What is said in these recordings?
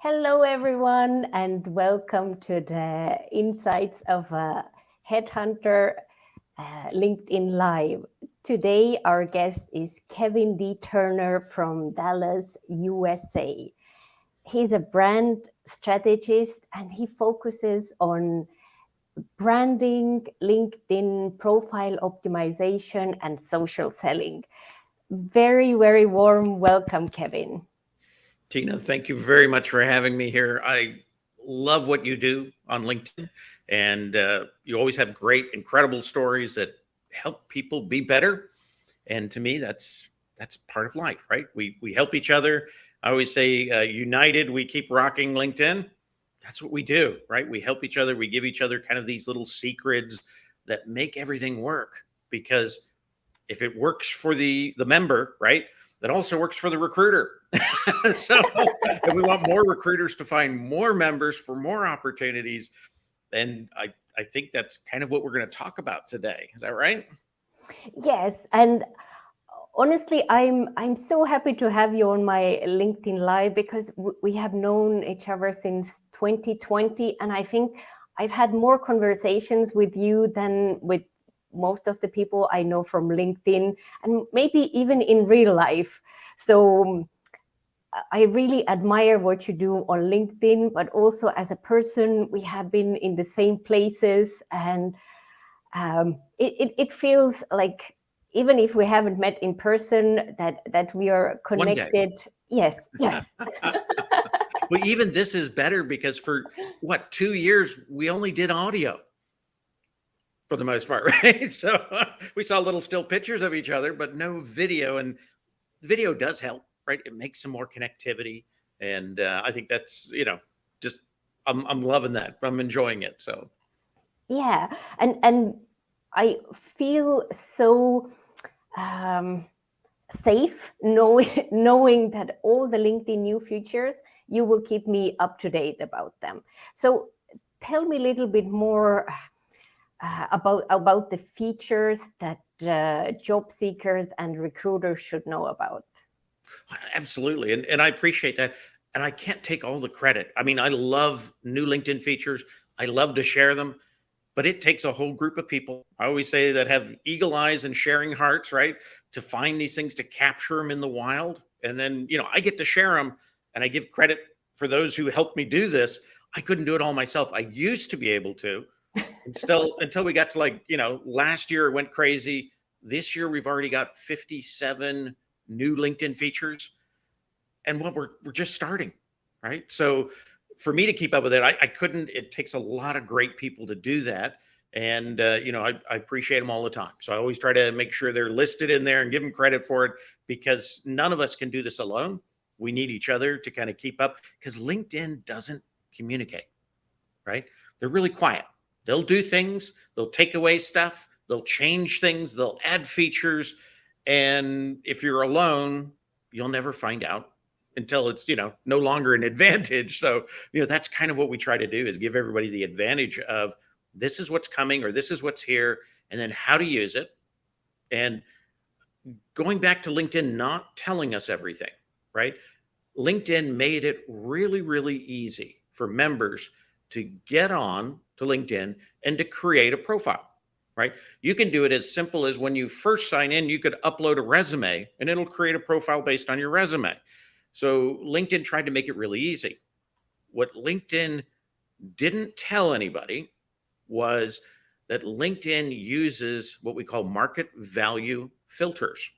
Hello, everyone, and welcome to the Insights of a Headhunter LinkedIn Live. Today, our guest is Kevin D. Turner from Dallas, USA. He's a brand strategist and he focuses on branding, LinkedIn profile optimization, and social selling. Very, very warm welcome, Kevin. Tina, thank you very much for having me here. I love what you do on LinkedIn, and you always have great, incredible stories that help people be better. And to me, that's part of life, right? We help each other. I always say, united, we keep rocking LinkedIn. That's what we do, right? We help each other. We give each other kind of these little secrets that make everything work. Because if it works for the member, right, that also works for the recruiter. So if we want more recruiters to find more members for more opportunities, then I think that's kind of what we're going to talk about today. Is that right? Yes, and honestly, I'm so happy to have you on my LinkedIn Live because we have known each other since 2020, and I think I've had more conversations with you than with most of the people I know from LinkedIn, and maybe even in real life. So I really admire what you do on LinkedIn, but also as a person, we have been in the same places, and it feels like even if we haven't met in person, that we are One day. connected. Yes, yes. Well, even this is better because for what, 2 years, we only did audio for the most part, right? So we saw little still pictures of each other, but no video. And video does help, right? It makes some more connectivity. And I think that's, just I'm loving that. I'm enjoying it. So Yeah, and I feel so um, safe knowing that all the LinkedIn new features, you will keep me up to date about them. So tell me a little bit more about the features that job seekers and recruiters should know about. absolutely. And I appreciate that. And I can't take all the credit. I mean, I love new LinkedIn features. I love to share them, but it takes a whole group of people. I always say that have eagle eyes and sharing hearts, right? To find these things, to capture them in the wild. And then, I get to share them and I give credit for those who helped me do this. I couldn't do it all myself. I used to be able to, and still until we got to last year it went crazy. This year we've already got 57 new LinkedIn features, and what we're just starting, right? So for me to keep up with it, I couldn't. It takes a lot of great people to do that, and I appreciate them all the time. So I always try to make sure they're listed in there and give them credit for it, because none of us can do this alone. We need each other to kind of keep up, because LinkedIn doesn't communicate, right? They're really quiet. They'll do things, they'll take away stuff, they'll change things, they'll add features. And if you're alone, you'll never find out until it's, no longer an advantage. So, that's kind of what we try to do, is give everybody the advantage of this is what's coming, or this is what's here, and then how to use it. And going back to LinkedIn not telling us everything, right? LinkedIn made it really, really easy for members to get on to LinkedIn and to create a profile, right? You can do it as simple as when you first sign in, you could upload a resume and it'll create a profile based on your resume. So LinkedIn tried to make it really easy. What LinkedIn didn't tell anybody was that LinkedIn uses what we call market value filters.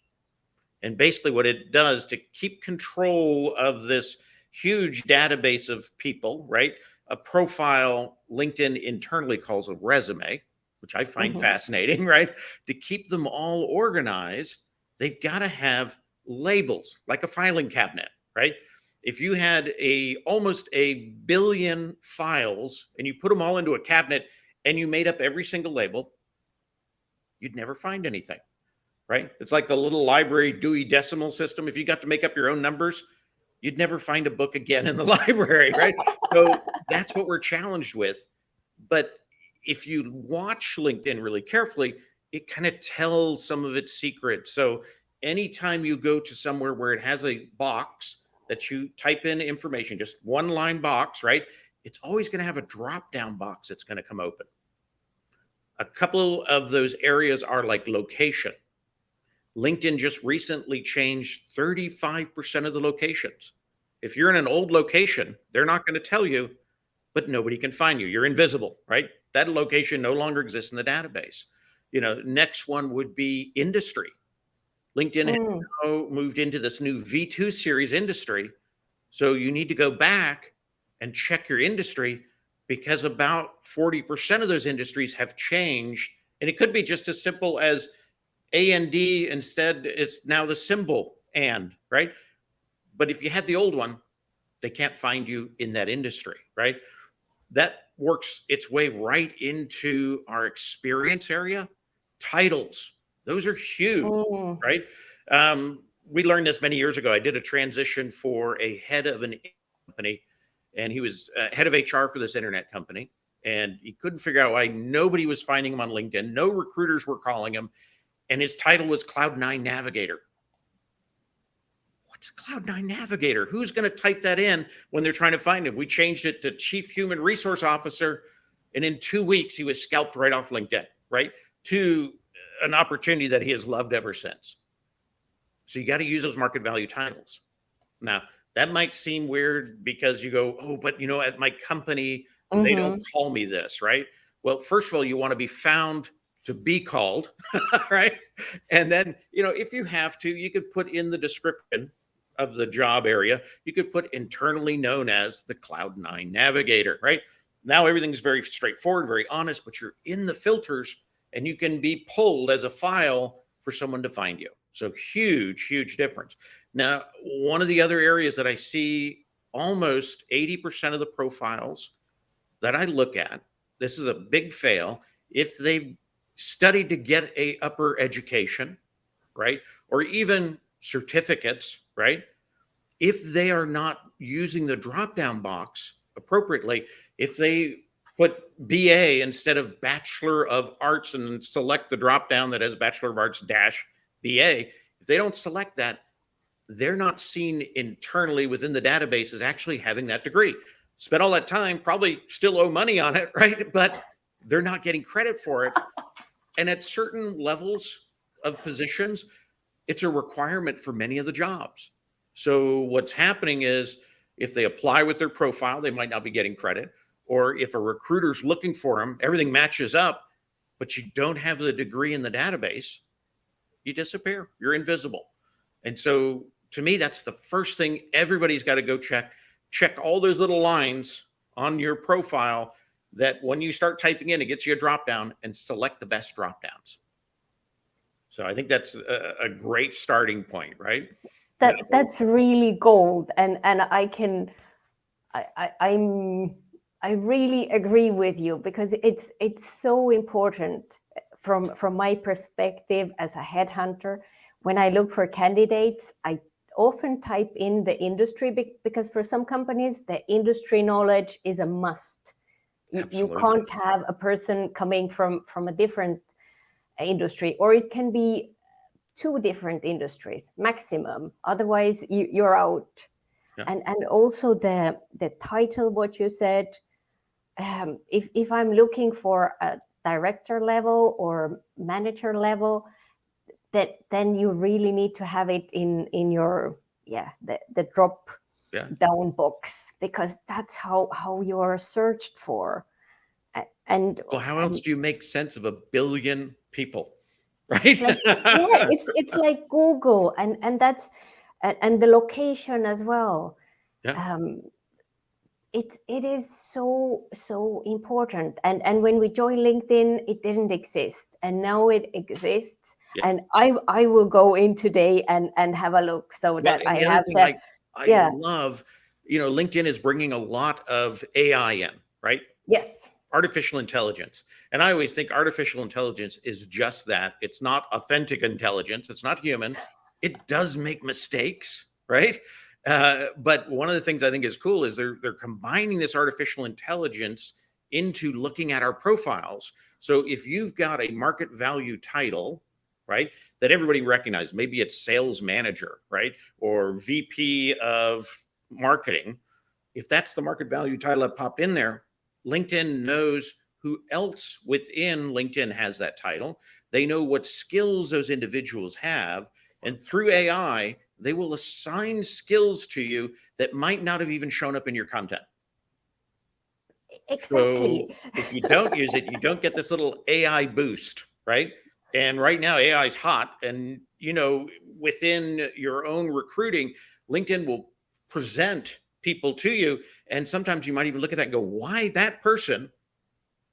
And basically, what it does to keep control of this huge database of people, right? A profile, LinkedIn internally calls a resume, which I find fascinating, right? To keep them all organized, they've got to have labels like a filing cabinet, right? If you had almost a billion files and you put them all into a cabinet and you made up every single label, you'd never find anything, right? It's like the little library Dewey Decimal System. If you got to make up your own numbers, you'd never find a book again in the library, right? So that's what we're challenged with. But if you watch LinkedIn really carefully, it kind of tells some of its secrets. So anytime you go to somewhere where it has a box that you type in information, just one line box, right? It's always going to have a drop down box that's going to come open. A couple of those areas are like location. LinkedIn just recently changed 35% of the locations. If you're in an old location, they're not going to tell you, but nobody can find you. You're invisible, right? That location no longer exists in the database. Next one would be industry. LinkedIn has Mm. now moved into this new V2 series industry. So you need to go back and check your industry, because about 40% of those industries have changed. And it could be just as simple as A&D, instead it's now the symbol and, right? But if you had the old one, they can't find you in that industry, right? That works its way right into our experience area. Titles, those are huge, Mm. right? We learned this many years ago. I did a transition for a head of an company, and he was head of HR for this internet company. And he couldn't figure out why nobody was finding him on LinkedIn. No recruiters were calling him. And his title was Cloud9 Navigator. What's a Cloud9 Navigator? Who's going to type that in when they're trying to find him? We changed it to Chief Human Resource Officer, and in 2 weeks, he was scalped right off LinkedIn, right? To an opportunity that he has loved ever since. So you got to use those market value titles. Now, that might seem weird because you go, oh, but at my company, they don't Mm-hmm. call me this, right? Well, first of all, you want to be found to be called, right? And then, if you have to, you could put in the description of the job area, you could put internally known as the Cloud9 Navigator, right? Now everything's very straightforward, very honest, but you're in the filters and you can be pulled as a file for someone to find you. So huge, huge difference. Now, one of the other areas that I see almost 80% of the profiles that I look at, this is a big fail. If they've studied to get a upper education, right? Or even certificates, right? If they are not using the drop-down box appropriately, if they put BA instead of Bachelor of Arts and select the drop-down that has Bachelor of Arts dash BA, if they don't select that, they're not seen internally within the database as actually having that degree. Spent all that time, probably still owe money on it, right? But they're not getting credit for it. And at certain levels of positions, it's a requirement for many of the jobs. So what's happening is if they apply with their profile, they might not be getting credit. Or if a recruiter's looking for them, everything matches up, but you don't have the degree in the database, you disappear. You're invisible. And so to me, that's the first thing everybody's got to go check. Check all those little lines on your profile that when you start typing in, it gets you a drop down, and select the best drop downs. So I think that's a great starting point, right? That's really gold, and I really agree with you, because it's so important from my perspective as a headhunter. When I look for candidates, I often type in the industry, because for some companies the industry knowledge is a must. You can't have a person coming from a different industry, or it can be 2 different industries maximum, otherwise you're out. Yeah. And also the title, what you said, if I'm looking for a director level or manager level, then you really need to have it in your the drop down box, because that's how you're searched for. And well, how else do you make sense of 1 billion people, right? it's like, it's like Google, and that's and the location as well. Yeah. It is so important, and when we joined LinkedIn, it didn't exist, and now it exists. Yeah. And I will go in today and have a look, so Well, that and I the other have thing the I love, LinkedIn is bringing a lot of AI in, right? yes. Artificial intelligence. And I always think artificial intelligence is just that. It's not authentic intelligence. It's not human. It does make mistakes, right? But one of the things I think is cool is they're combining this artificial intelligence into looking at our profiles. So if you've got a market value title, right? That everybody recognizes. Maybe it's sales manager, right? Or VP of marketing. If that's the market value title that popped in there, LinkedIn knows who else within LinkedIn has that title. They know what skills those individuals have. And through AI, they will assign skills to you that might not have even shown up in your content. So Exactly. if you don't use it, you don't get this little AI boost, right? And right now, AI is hot. And, within your own recruiting, LinkedIn will present people to you. And sometimes you might even look at that and go, why that person?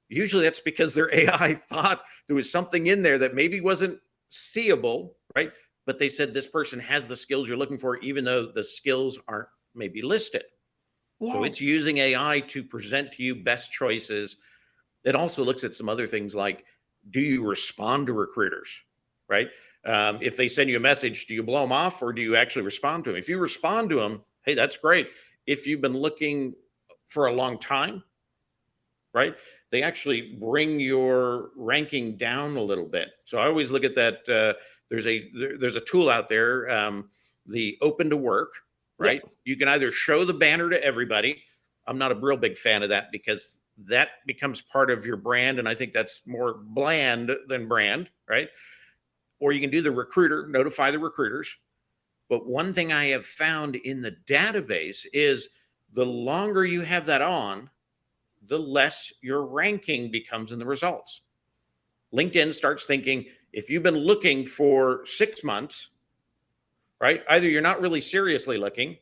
Usually that's because their AI thought there was something in there that maybe wasn't seeable, right? But they said this person has the skills you're looking for, even though the skills aren't maybe listed. So it's Yes. using AI to present to you best choices. It also looks at some other things like, do you respond to recruiters, right? If they send you a message, do you blow them off or do you actually respond to them? If you respond to them, hey, that's great. If you've been looking for a long time, right, they actually bring your ranking down a little bit. So I always look at that. There's a tool out there, the open to work, Yeah. right? You can either show the banner to everybody. I'm not a real big fan of that because that becomes part of your brand. And I think that's more bland than brand, right? Or you can do the recruiter, notify the recruiters. But one thing I have found in the database is the longer you have that on, the less your ranking becomes in the results. LinkedIn starts thinking if you've been looking for 6 months, right? Either you're not really seriously looking,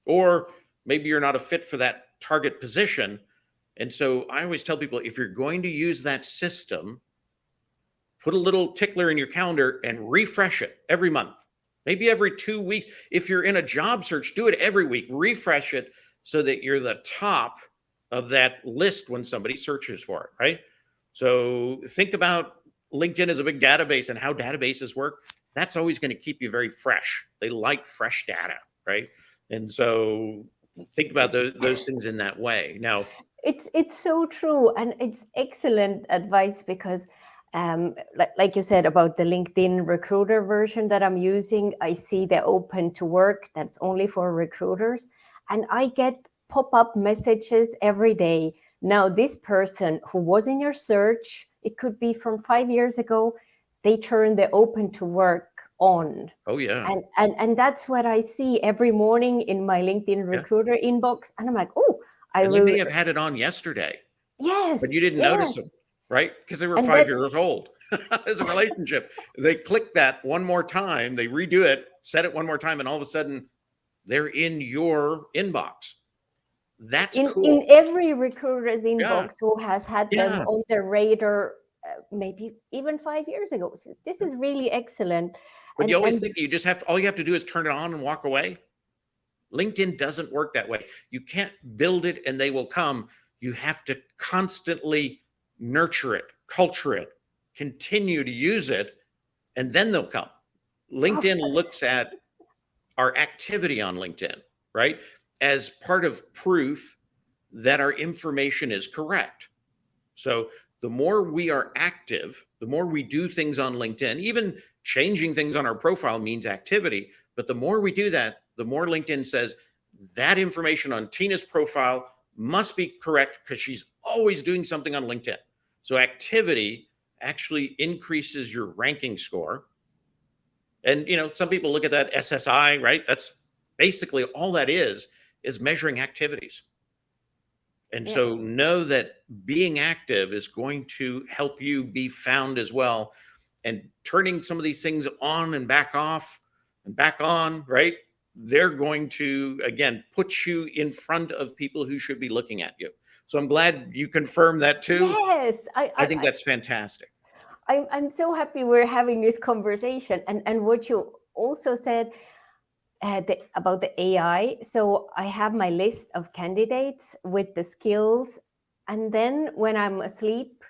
or maybe you're not a fit for that target position. And so I always tell people if you're going to use that system, put a little tickler in your calendar and refresh it every month, maybe every 2 weeks. If you're in a job search, do it every week, refresh it so that you're the top of that list when somebody searches for it, right? So think about LinkedIn as a big database and how databases work. That's always going to keep you very fresh. They like fresh data, right? And so think about those things in that way. Now, It's so true, and it's excellent advice because, like you said about the LinkedIn recruiter version that I'm using, I see the open to work that's only for recruiters, and I get pop-up messages every day. Now, this person who was in your search, it could be from 5 years ago, they turned the open to work on. oh yeah, And that's what I see every morning in my LinkedIn yeah, recruiter inbox, and I'm like, oh, I and they will. may have had it on yesterday, but you Yes, didn't notice them, yes. right? Because they were And five that's years old as a relationship. They click that one more time, they redo it, set it one more time, and all of a sudden they're in your inbox. That's in cool. every recruiter's Yeah. inbox who has had them Yeah. on their radar, maybe even 5 years ago. So this is really excellent. But you always And think all you have to do is turn it on and walk away. LinkedIn doesn't work that way. You can't build it and they will come. You have to constantly nurture it, culture it, continue to use it, and then they'll come. oh, LinkedIn looks at our activity on LinkedIn, right, as part of proof that our information is correct. So the more we are active, the more we do things on LinkedIn, even changing things on our profile means activity. But the more we do that, the more LinkedIn says that information on Tiina's profile must be correct because she's always doing something on LinkedIn. So activity actually increases your ranking score. And some people look at that SSI, right? That's basically all that is measuring activities. And yeah. so know that being active is going to help you be found as well. And turning some of these things on and back off and back on, right? They're going to, again, put you in front of people who should be looking at you. So I'm glad you confirmed that too. Yes, I think that's fantastic. I'm so happy we're having this conversation. And what you also said, about the AI. So I have my list of candidates with the skills, and then when I'm asleep,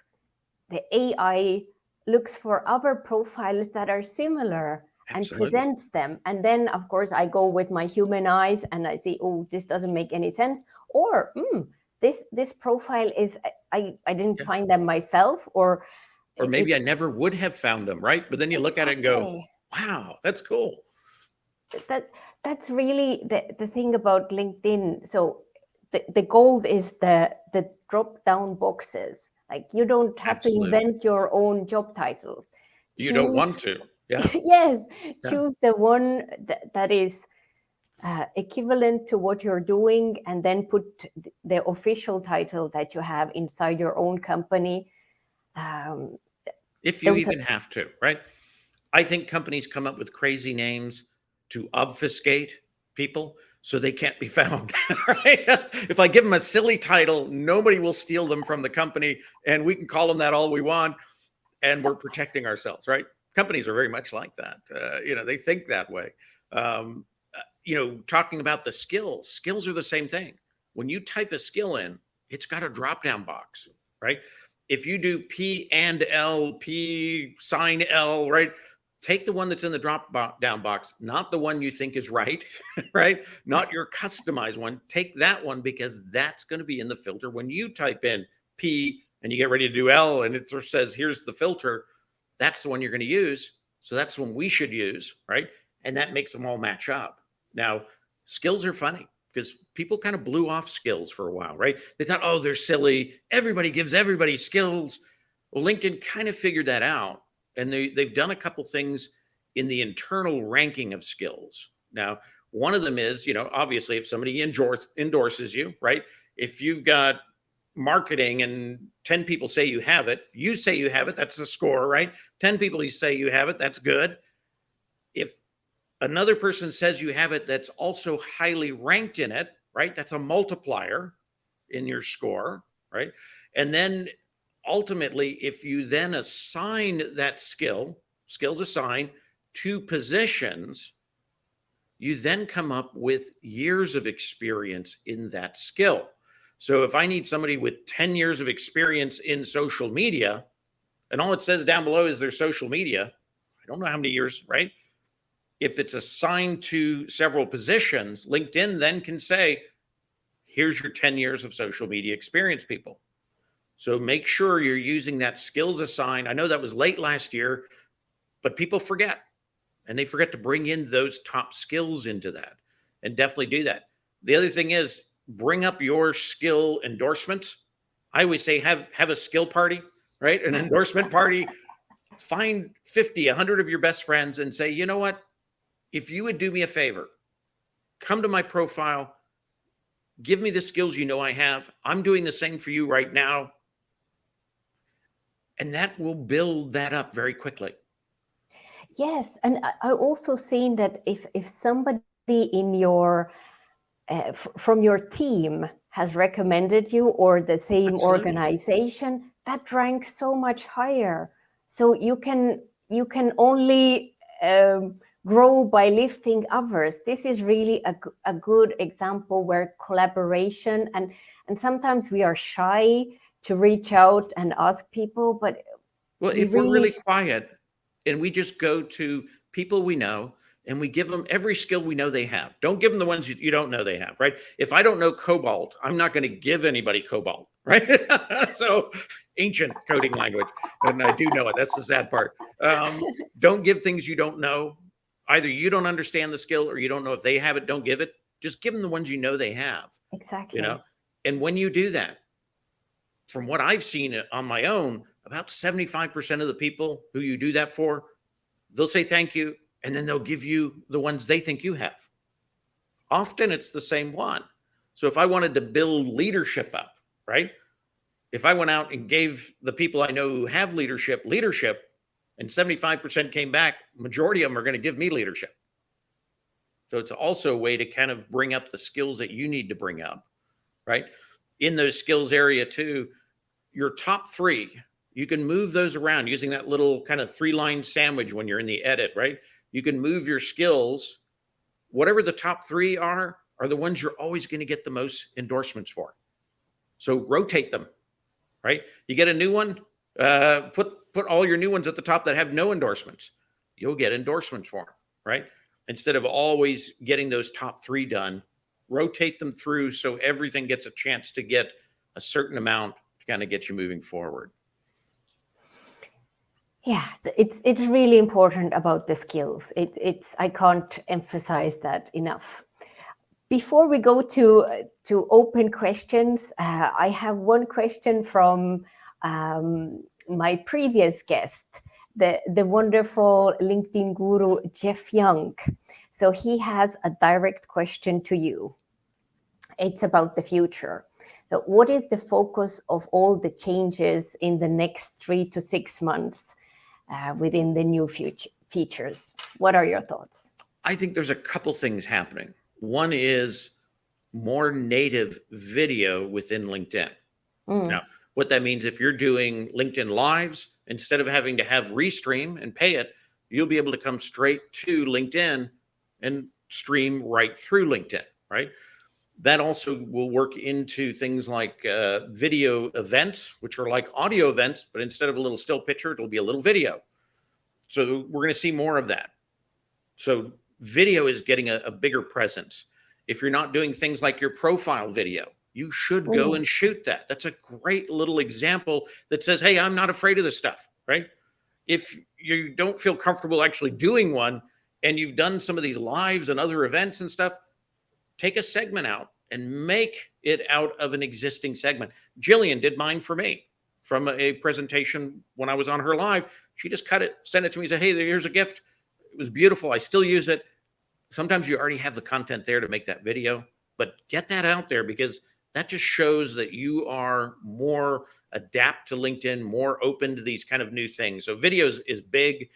the AI looks for other profiles that are similar and Absolutely. presents them. And then, of course, I go with my human eyes and I see, oh, this doesn't make any sense. Or this profile is I didn't Yeah. find them myself, or or maybe I never would have found them, right? But then you look at it and go, Exactly. wow, that's cool. That's really the thing about LinkedIn. So the gold is the drop down boxes. Like you don't have to Absolutely. invent your own job titles. You don't want Choose to. Yeah. yes, Yeah. choose the one that is equivalent to what you're doing, and then put the official title that you have inside your own company. Um, If you those are even have to, right? I think companies come up with crazy names to obfuscate people so they can't be found, right? If I give them a silly title, nobody will steal them from the company, and we can call them that all we want, and we're protecting ourselves, right? Companies are very much like that. They think that way. Um, Talking about the skills are the same thing. When you type a skill in, it's got a drop down box, right? If you do P and L, P sign L, right? Take the one that's in the drop down box, not the one you think is right, right? Not your customized one. Take that one because that's going to be in the filter. When you type in P and you get ready to do L and it says, here's the filter, that's the one you're going to use. So that's one we should use, right? And that makes them all match up. Now, skills are funny because people kind of blew off skills for a while, right? They thought, oh, they're silly. Everybody gives everybody skills. Well, LinkedIn kind of figured that out. And they've done a couple things in the internal ranking of skills. Now, one of them is, obviously, if somebody endorses you, right? If you've got marketing and 10 people say you have it, that's the score, right? 10 people you say you have it, that's good. If another person says you have it that's also highly ranked in it, right? That's a multiplier in your score, right? And then ultimately, if you then assign that skills assigned to positions, you then come up with years of experience in that skill. So if I need somebody with 10 years of experience in social media, and all it says down below is their social media, I don't know how many years, right? If it's assigned to several positions, LinkedIn then can say, here's your 10 years of social media experience, people. So make sure you're using that skills assigned. I know that was late last year, but people forget, and they forget to bring in those top skills into that, and definitely do that. The other thing is bring up your skill endorsements. I always say have a skill party, right? An endorsement party. Find 50, 100 of your best friends and say, you know what? If you would do me a favor, come to my profile, give me the skills I have. I'm doing the same for you right now. And that will build that up very quickly. yes, and I also seen that if somebody in your from your team has recommended you, or the same Absolutely. organization, that ranks so much higher. So you can only grow by lifting others. This is really a good example where collaboration, and sometimes we are shy to reach out and ask people, but Well, we if we're really really quiet and we just go to people we know and we give them every skill we know they have, don't give them the ones you don't know they have, right? If I don't know Cobalt, I'm not going to give anybody Cobalt, right? So ancient coding language, and I do know it. That's the sad part. Don't give things you don't know. Either you don't understand the skill or you don't know if they have it, don't give it. Just give them the ones you know they have, you know? exactly. And when you do that, from what I've seen on my own, about 75% of the people who you do that for, they'll say thank you, and then they'll give you the ones they think you have. Often it's the same one. So if I wanted to build leadership up, right? If I went out and gave the people I know who have leadership, and 75% came back, majority of them are going to give me leadership. So it's also a way to kind of bring up the skills that you need to bring up, right? In those skills area too, your top three, you can move those around using that little kind of 3-line sandwich when you're in the edit, right? You can move your skills. Whatever the top three are the ones you're always going to get the most endorsements for. So rotate them, right? You get a new one, put all your new ones at the top that have no endorsements. You'll get endorsements for them, right? Instead of always getting those top three done, rotate them through so everything gets a chance to get a certain amount to kind of get you moving forward. Yeah, it's really important about the skills. It's I can't emphasize that enough. Before we go to open questions, I have one question from my previous guest, the wonderful LinkedIn guru Jeff Young. So he has a direct question to you. It's about the future. So what is the focus of all the changes in the next 3 to 6 months within the new future features? What are your thoughts? I think there's a couple things happening. One is more native video within LinkedIn. Mm. Now, what that means, if you're doing LinkedIn Lives, instead of having to have Restream and pay it, you'll be able to come straight to LinkedIn and stream right through LinkedIn, right? That also will work into things like video events, which are like audio events, but instead of a little still picture, it'll be a little video. So we're going to see more of that. So video is getting a bigger presence. If you're not doing things like your profile video, you should go and shoot that. That's a great little example that says, hey, I'm not afraid of this stuff, right? If you don't feel comfortable actually doing one and you've done some of these lives and other events and stuff, take a segment out and make it out of an existing segment. Jillian did mine for me from a presentation when I was on her live. She just cut it, sent it to me, said, hey, here's a gift. It was beautiful. I still use it. Sometimes you already have the content there to make that video, but get that out there because that just shows that you are more adapt to LinkedIn, more open to these kind of new things. So videos is big.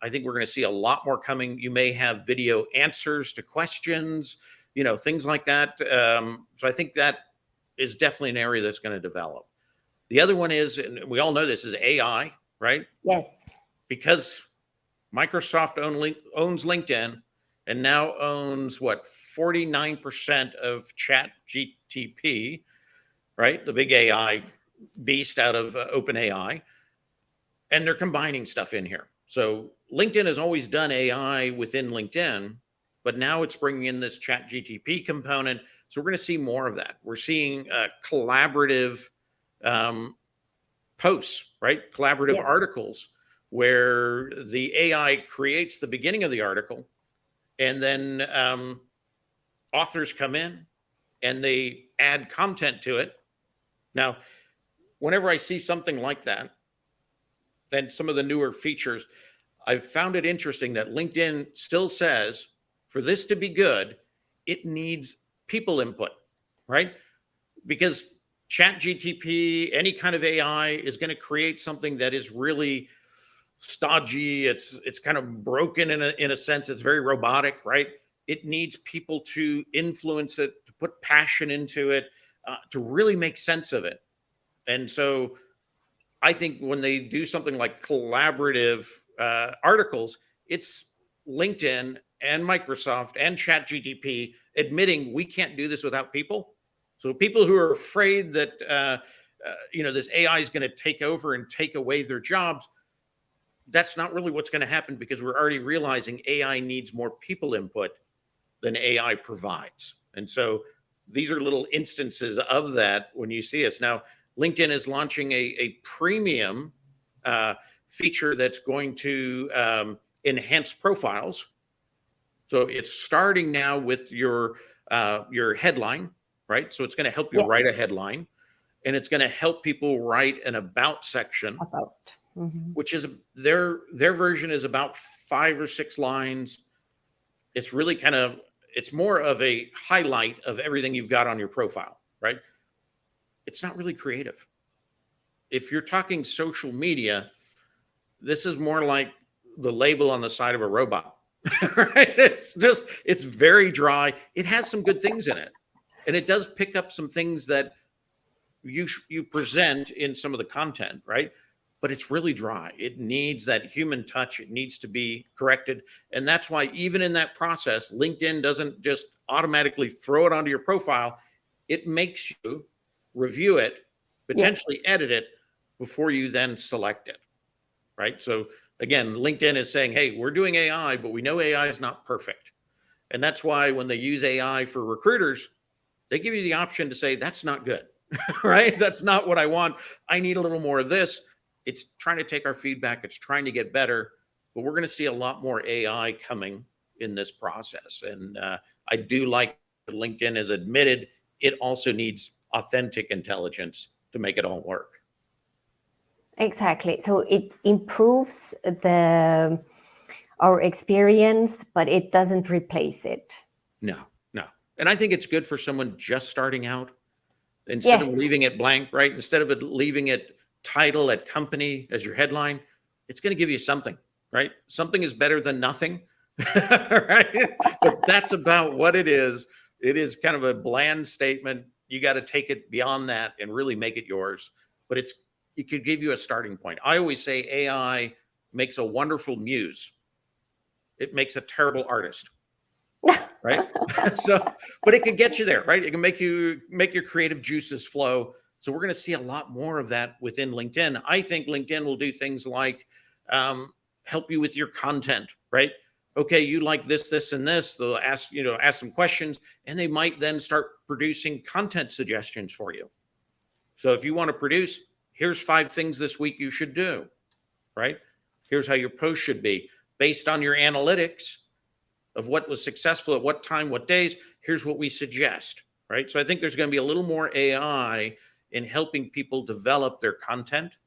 I think we're going to see a lot more coming. You may have video answers to questions, things like that. So I think that is definitely an area that's going to develop. The other one is, and we all know this, is AI, right? Yes. Because Microsoft owns LinkedIn and now owns 49% of Chat GTP, right? The big AI beast out of OpenAI. And they're combining stuff in here. So LinkedIn has always done AI within LinkedIn, but now it's bringing in this Chat GTP component. So we're going to see more of that. We're seeing collaborative posts, right? Collaborative Yes. articles where the AI creates the beginning of the article and then authors come in and they add content to it. Now, whenever I see something like that, and some of the newer features, I've found it interesting that LinkedIn still says for this to be good, it needs people input, right? Because Chat GTP, any kind of AI is going to create something that is really stodgy. It's kind of broken in a sense. It's very robotic, right? It needs people to influence it, to put passion into it, to really make sense of it. And so I think when they do something like collaborative articles, it's LinkedIn and Microsoft and ChatGPT admitting we can't do this without people. So people who are afraid that this AI is going to take over and take away their jobs, that's not really what's going to happen because we're already realizing AI needs more people input than AI provides. And so these are little instances of that when you see us. Now, LinkedIn is launching a premium feature that's going to enhance profiles. So it's starting now with your headline, right? So it's going to help you write a headline, and it's going to help people write an about section, which is their version is about 5 or 6 lines. It's really it's more of a highlight of everything you've got on your profile, right? It's not really creative. If you're talking social media, this is more like the label on the side of a robot, right? It's very dry. It has some good things in it, and it does pick up some things that you present in some of the content, right? But it's really dry. It needs that human touch. It needs to be corrected. And that's why even in that process, LinkedIn doesn't just automatically throw it onto your profile. It makes you review it, potentially edit it before you then select it, right? So again, LinkedIn is saying, hey, we're doing AI, but we know AI is not perfect. And that's why when they use AI for recruiters, they give you the option to say, that's not good, right? That's not what I want. I need a little more of this. It's trying to take our feedback. It's trying to get better, but we're going to see a lot more AI coming in this process. And I do like LinkedIn has admitted it also needs authentic intelligence to make it all work. Exactly. So it improves our experience, but it doesn't replace it. No, no. And I think it's good for someone just starting out. Instead of Yes. leaving it blank, right? Instead of leaving it title at company as your headline, it's going to give you something, right? Something is better than nothing, right? But that's about what it is. It is kind of a bland statement. You got to take it beyond that and really make it yours. But it could give you a starting point. I always say AI makes a wonderful muse. It makes a terrible artist, right? So, but it can get you there, right? It can make your creative juices flow. So we're going to see a lot more of that within LinkedIn. I think LinkedIn will do things like help you with your content, right? Okay, you like this, and this. They'll ask some questions, and they might then start producing content suggestions for you. So if you want to produce, here's 5 things this week you should do, right? Here's how your post should be based on your analytics of what was successful at what time, what days. Here's what we suggest, right? So I think there's going to be a little more AI in helping people develop their content.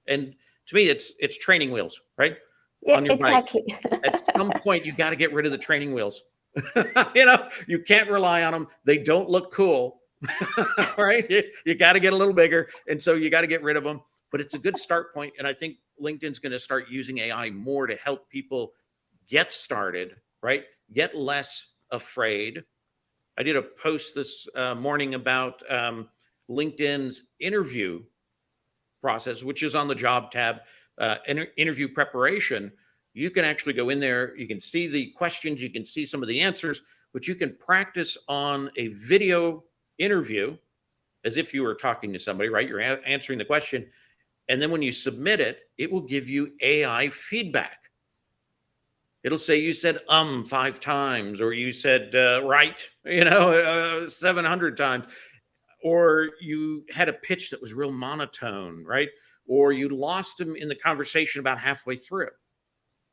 And to me, it's training wheels, right? Yeah, On your bike. exactly. At some point, you got to get rid of the training wheels. You can't rely on them. They don't look cool, right? You got to get a little bigger. And so you got to get rid of them. But it's a good start point. And I think LinkedIn's going to start using AI more to help people get started, right? Get less afraid. I did a post this morning about LinkedIn's interview process, which is on the job tab, interview preparation. You can actually go in there, you can see the questions, you can see some of the answers, but you can practice on a video interview as if you were talking to somebody, right? You're answering the question. And then when you submit it, it will give you AI feedback. It'll say you said 5 times, or you said right, 700 times, or you had a pitch that was real monotone, right? Or you lost them in the conversation about halfway through.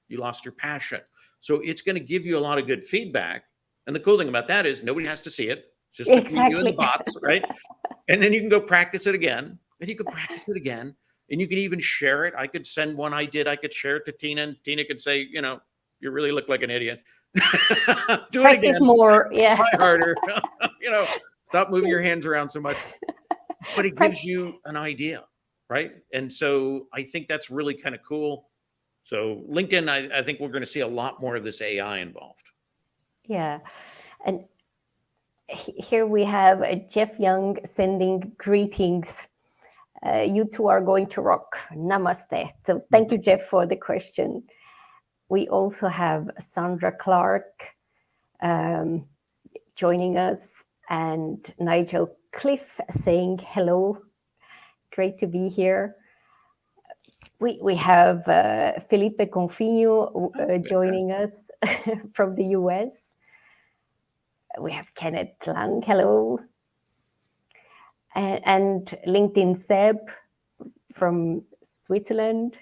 You lost your passion. So it's going to give you a lot of good feedback. And the cool thing about that is nobody has to see it. It's just between you and the bots, right? And then you can go practice it again, and you can practice it again, and you can even share it. I could send one I did. I could share it to Tiina, and Tiina could say, you really look like an idiot. Do Practice it again. more. Yeah. Try harder. Stop moving your hands around so much. But it gives you an idea, right? And so I think that's really kind of cool. So LinkedIn, I think we're going to see a lot more of this AI involved. Yeah. And here we have Jeff Young sending greetings. You two are going to rock. Namaste. So thank you, Jeff, for the question. We also have Sandra Clark joining us, and Nigel Cliff saying hello. Great to be here. We have Felipe Confino joining us from the US. We have Kenneth Lang, hello. And LinkedIn Seb from Switzerland.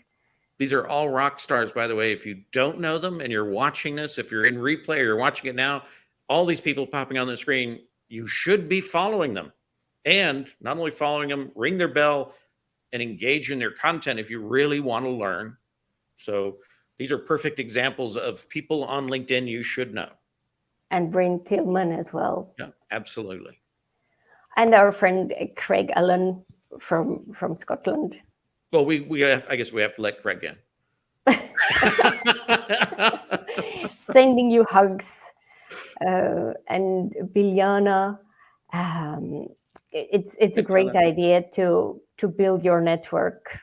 These are all rock stars, by the way. If you don't know them and you're watching this, if you're in replay or you're watching it now, all these people popping on the screen, you should be following them. And not only following them, ring their bell and engage in their content if you really want to learn. So these are perfect examples of people on LinkedIn you should know. And Bryn Tillman as well. Yeah, absolutely. And our friend Craig Allen from Scotland. Well, I guess we have to let Craig in. Sending you hugs. And Biljana, it's a great idea to build your network.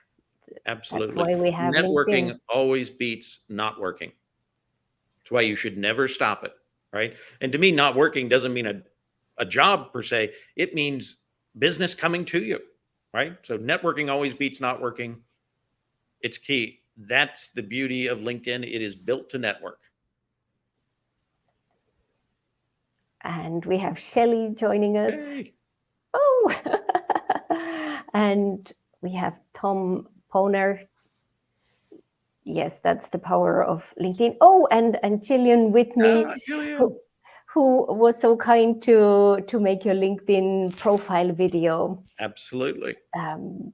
Absolutely. That's why we have networking LinkedIn. Always beats not working. That's why you should never stop it, right? And to me, not working doesn't mean a job per se. It means business coming to you, right? So networking always beats not working. It's key. That's the beauty of LinkedIn. It is built to network. And we have Shelley joining us. Hey. Oh, and we have Tom Poner. Yes, that's the power of LinkedIn. Oh, and Gillian with me, Julian. who was so kind to make your LinkedIn profile video. Absolutely.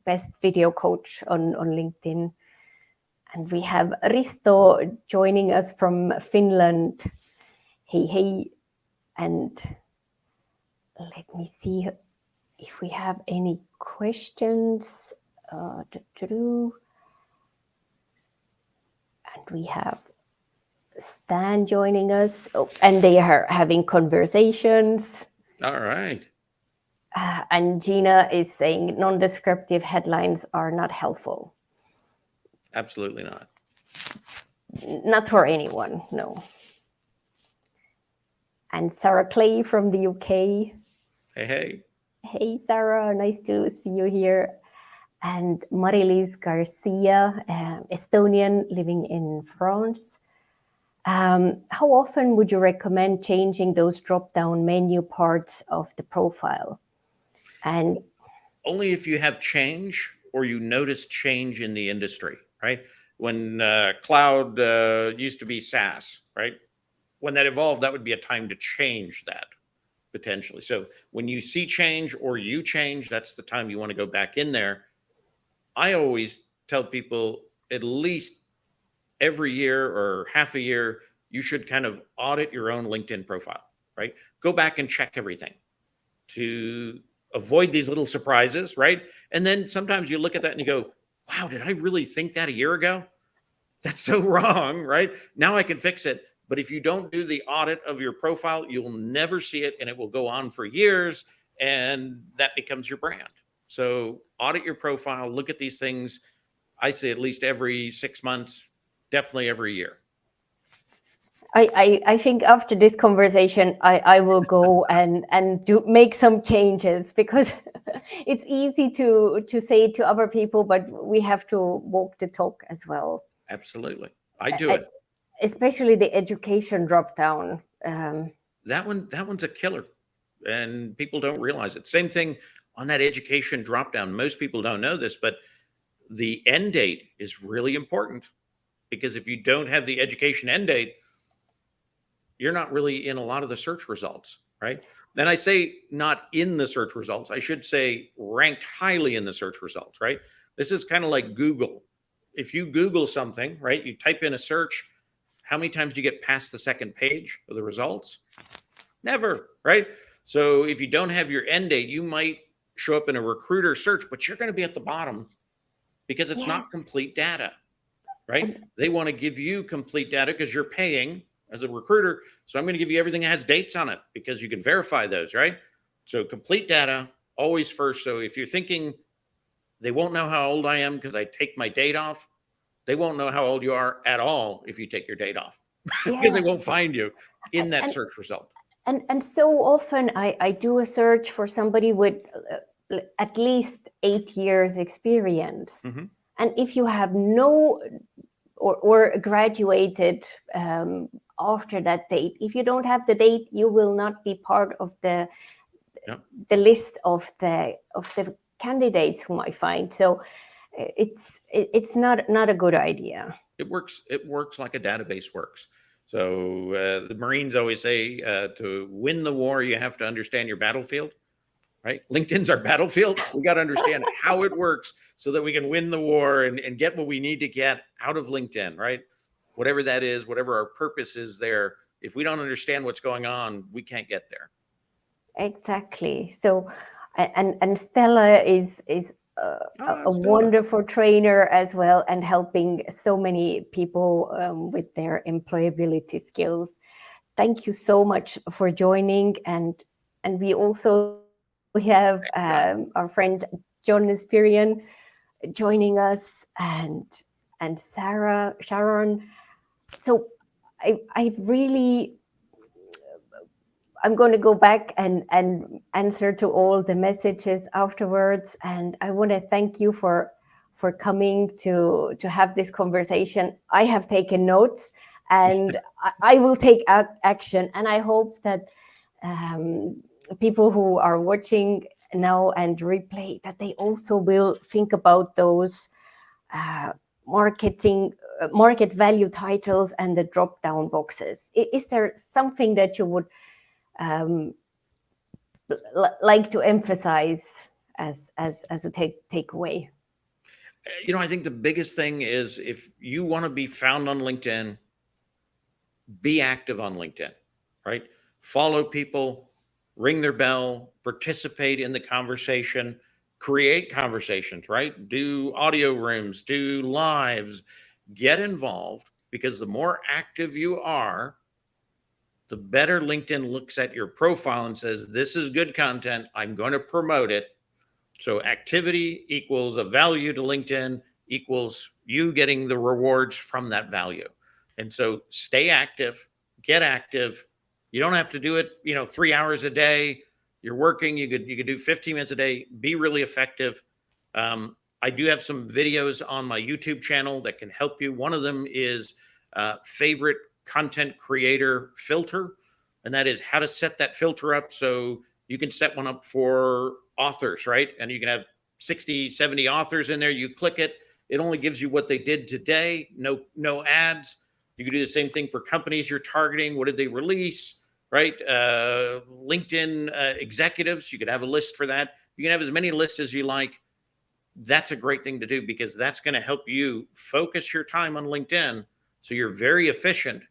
Best video coach on LinkedIn. And we have Risto joining us from Finland. Hey, hey. And let me see if we have any questions. And we have Stan joining us. Oh, and they are having conversations. All right. And Gina is saying non-descriptive headlines are not helpful. Absolutely not. Not for anyone, no. And Sarah Clay from the UK. Hey, hey. Hey, Sarah, nice to see you here. And Marilise Garcia, Estonian living in France. How often would you recommend changing those drop-down menu parts of the profile? And only if you have change or you notice change in the industry, right? When cloud used to be SaaS, right? When that evolved, that would be a time to change that potentially. So when you see change or you change, that's the time you want to go back in there. I always tell people at least every year or half a year, you should kind of audit your own LinkedIn profile, right? Go back and check everything to avoid these little surprises, right? And then sometimes you look at that and you go, wow, did I really think that a year ago? That's so wrong, right? Now I can fix it. But if you don't do the audit of your profile, you'll never see it and it will go on for years and that becomes your brand. So audit your profile, look at these things. I say at least every 6 months, definitely every year. I think after this conversation, I will go and make some changes, because it's easy to say to other people, but we have to walk the talk as well. Absolutely. I do it. Especially the education drop down. That one's a killer and people don't realize it. Same thing on that education drop down. Most people don't know this, but the end date is really important, because if you don't have the education end date, you're not really in a lot of the search results, right? Then I say not in the search results. I should say ranked highly in the search results, right? This is kind of like Google. If you Google something, right, you type in a search, how many times do you get past the second page of the results? Never, right? So if you don't have your end date, you might show up in a recruiter search, but you're going to be at the bottom because it's not complete data, right? They want to give you complete data because you're paying as a recruiter. So I'm going to give you everything that has dates on it because you can verify those, right? So complete data always first. So if you're thinking they won't know how old I am because I take my date off, they won't know how old you are at all if you take your date off because they won't find you in that search result. And so often I do a search for somebody with at least 8 years experience. Mm-hmm. And if you have no or graduated after that date, if you don't have the date, you will not be part of the list of the candidates whom I find. So it's not a good idea. It works like a database works. So the Marines always say to win the war, you have to understand your battlefield, right? LinkedIn's our battlefield. We got to understand how it works so that we can win the war and get what we need to get out of LinkedIn, right? Whatever that is, whatever our purpose is there. If we don't understand what's going on, we can't get there. Exactly. So, and Stella is a wonderful trainer as well, and helping so many people with their employability skills. Thank you so much for joining, and we also have our friend John Espirian joining us, and Sharon. So I really, I'm going to go back and answer to all the messages afterwards. And I want to thank you for coming to have this conversation. I have taken notes, and I will take action. And I hope that people who are watching now and replay, that they also will think about those marketing market value titles and the drop down boxes. Is there something that you would like to emphasize as a takeaway? I think the biggest thing is, if you want to be found on LinkedIn, be active on LinkedIn, right? Follow people, ring their bell, participate in the conversation, create conversations, right? Do audio rooms, do lives, get involved, because the more active you are, the better LinkedIn looks at your profile and says, this is good content, I'm going to promote it. So activity equals a value to LinkedIn, equals you getting the rewards from that value. And so stay active, get active. You don't have to do it, 3 hours a day. You're working, you could do 15 minutes a day, be really effective. I do have some videos on my YouTube channel that can help you. One of them is favorite content creator filter, and that is how to set that filter up. So you can set one up for authors, right? And you can have 60, 70 authors in there. You click it, it only gives you what they did today, no ads. You can do the same thing for companies you're targeting. What did they release, right? LinkedIn executives, you could have a list for that. You can have as many lists as you like. That's a great thing to do, because that's going to help you focus your time on LinkedIn. So you're very efficient,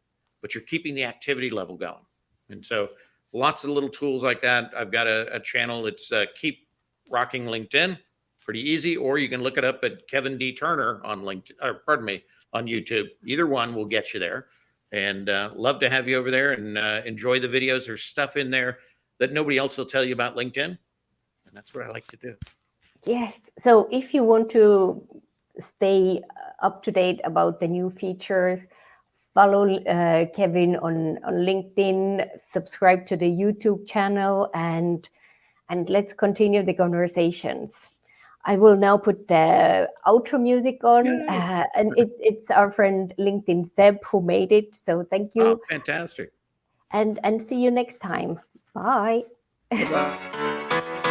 but you're keeping the activity level going. And so lots of little tools like that. I've got a channel. It's Keep Rocking LinkedIn. Pretty easy. Or you can look it up at Kevin D. Turner on LinkedIn, or pardon me, on YouTube. Either one will get you there. And love to have you over there, and enjoy the videos. There's stuff in there that nobody else will tell you about LinkedIn. And that's what I like to do. Yes. So if you want to stay up to date about the new features, follow Kevin on LinkedIn, subscribe to the YouTube channel, and let's continue the conversations. I will now put the outro music on, and it's our friend LinkedIn Zeb who made it. So thank you. Oh, fantastic. And see you next time. Bye. Bye-bye.